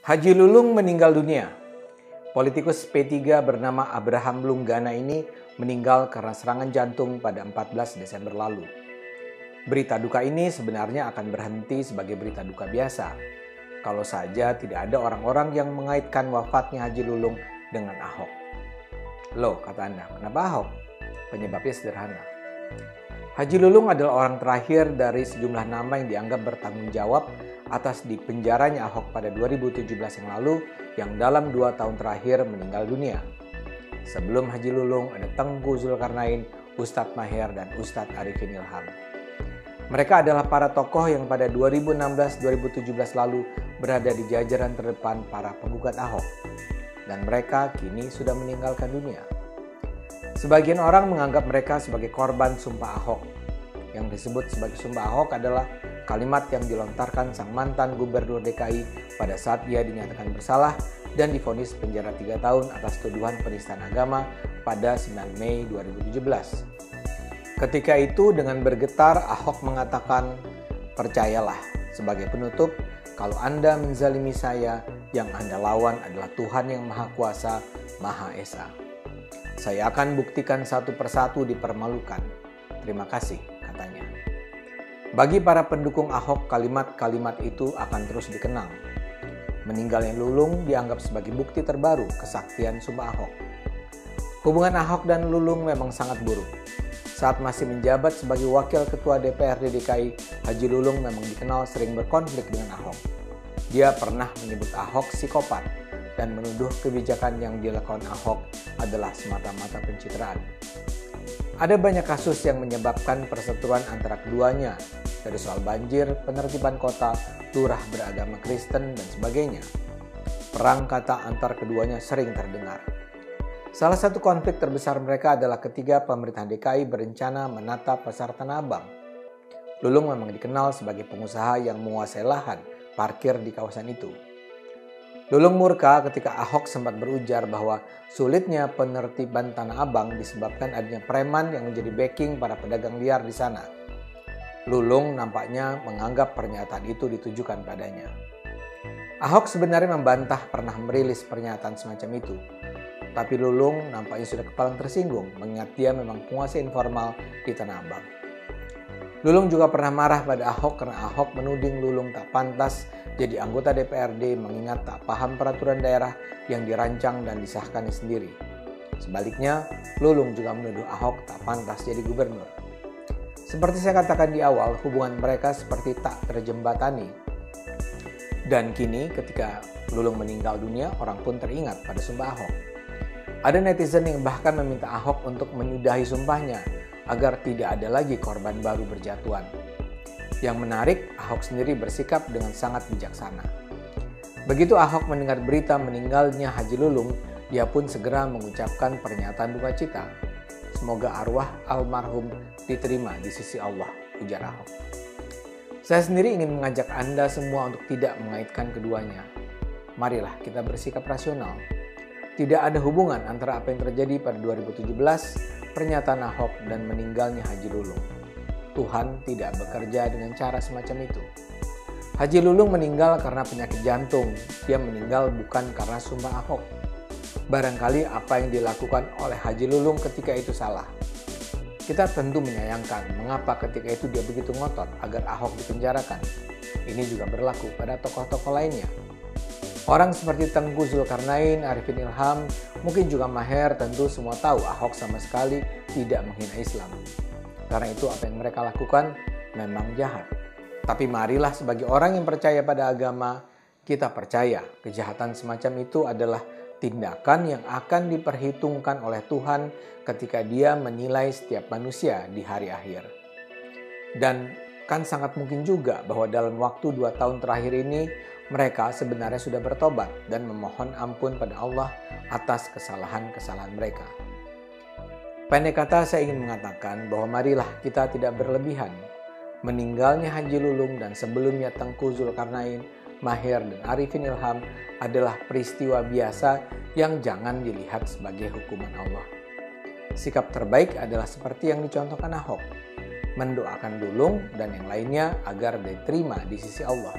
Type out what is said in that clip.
Haji Lulung meninggal dunia. Politikus P3 bernama Abraham Lunggana ini meninggal karena serangan jantung pada 14 Desember lalu. Berita duka ini sebenarnya akan berhenti sebagai berita duka biasa, kalau saja tidak ada orang-orang yang mengaitkan wafatnya Haji Lulung dengan Ahok. Loh, kata Anda, kenapa Ahok? Penyebabnya sederhana. Haji Lulung adalah orang terakhir dari sejumlah nama yang dianggap bertanggung jawab atas dipenjaranya Ahok pada 2017 yang lalu yang dalam 2 tahun terakhir meninggal dunia. Sebelum Haji Lulung ada Tengku Zulkarnain, Ustadz Maher, dan Ustadz Arifin Ilham. Mereka adalah para tokoh yang pada 2016-2017 lalu berada di jajaran terdepan para penggugat Ahok. Dan mereka kini sudah meninggalkan dunia. Sebagian orang menganggap mereka sebagai korban sumpah Ahok. Yang disebut sebagai sumpah Ahok adalah kalimat yang dilontarkan sang mantan gubernur DKI pada saat ia dinyatakan bersalah dan divonis penjara 3 tahun atas tuduhan penistaan agama pada 9 Mei 2017. Ketika itu dengan bergetar Ahok mengatakan, "Percayalah, sebagai penutup, kalau Anda menzalimi saya, yang Anda lawan adalah Tuhan yang Maha Kuasa, Maha Esa. Saya akan buktikan satu persatu dipermalukan. Terima kasih," katanya. Bagi para pendukung Ahok, kalimat-kalimat itu akan terus dikenang. Meninggalnya Lulung dianggap sebagai bukti terbaru kesaktian sumpah Ahok. Hubungan Ahok dan Lulung memang sangat buruk. Saat masih menjabat sebagai Wakil Ketua DPRD DKI, Haji Lulung memang dikenal sering berkonflik dengan Ahok. Dia pernah menyebut Ahok psikopat dan menuduh kebijakan yang dilakukan Ahok adalah semata-mata pencitraan. Ada banyak kasus yang menyebabkan perseteruan antara keduanya, dari soal banjir, penertiban kota, lurah beragama Kristen, dan sebagainya. Perang kata antar keduanya sering terdengar. Salah satu konflik terbesar mereka adalah ketika pemerintah DKI berencana menata pasar Tanah Abang. Lulung memang dikenal sebagai pengusaha yang menguasai lahan parkir di kawasan itu. Lulung murka ketika Ahok sempat berujar bahwa sulitnya penertiban Tanah Abang disebabkan adanya preman yang menjadi backing para pedagang liar di sana. Lulung nampaknya menganggap pernyataan itu ditujukan padanya. Ahok sebenarnya membantah pernah merilis pernyataan semacam itu. Tapi Lulung nampaknya sudah kepalang tersinggung mengingat dia memang penguasa informal di Tanah Abang. Lulung juga pernah marah pada Ahok karena Ahok menuding Lulung tak pantas jadi anggota DPRD mengingat tak paham peraturan daerah yang dirancang dan disahkannya sendiri. Sebaliknya, Lulung juga menuduh Ahok tak pantas jadi gubernur. Seperti saya katakan di awal, hubungan mereka seperti tak terjembatani. Dan kini ketika Lulung meninggal dunia, orang pun teringat pada sumpah Ahok. Ada netizen yang bahkan meminta Ahok untuk menyudahi sumpahnya agar tidak ada lagi korban baru berjatuhan. Yang menarik, Ahok sendiri bersikap dengan sangat bijaksana. Begitu Ahok mendengar berita meninggalnya Haji Lulung, dia pun segera mengucapkan pernyataan duka cita. Semoga arwah almarhum diterima di sisi Allah, ujar Ahok. Saya sendiri ingin mengajak Anda semua untuk tidak mengaitkan keduanya. Marilah kita bersikap rasional. Tidak ada hubungan antara apa yang terjadi pada 2017, pernyataan Ahok, dan meninggalnya Haji Lulung. Tuhan tidak bekerja dengan cara semacam itu. Haji Lulung meninggal karena penyakit jantung. Dia meninggal bukan karena sumpah Ahok. Barangkali apa yang dilakukan oleh Haji Lulung ketika itu salah. Kita tentu menyayangkan mengapa ketika itu dia begitu ngotot agar Ahok dipenjarakan. Ini juga berlaku pada tokoh-tokoh lainnya. Orang seperti Tengku Zulkarnain, Arifin Ilham, mungkin juga Maher tentu semua tahu Ahok sama sekali tidak menghina Islam. Karena itu apa yang mereka lakukan memang jahat. Tapi marilah sebagai orang yang percaya pada agama, kita percaya kejahatan semacam itu adalah tindakan yang akan diperhitungkan oleh Tuhan ketika Dia menilai setiap manusia di hari akhir. Dan kan sangat mungkin juga bahwa dalam waktu 2 tahun terakhir ini mereka sebenarnya sudah bertobat dan memohon ampun pada Allah atas kesalahan-kesalahan mereka. Pendek kata, saya ingin mengatakan bahwa marilah kita tidak berlebihan. Meninggalnya Haji Lulung dan sebelumnya Tengku Zulkarnain, Maher, dan Arifin Ilham adalah peristiwa biasa yang jangan dilihat sebagai hukuman Allah. Sikap terbaik adalah seperti yang dicontohkan Ahok, mendoakan Lulung dan yang lainnya agar diterima di sisi Allah.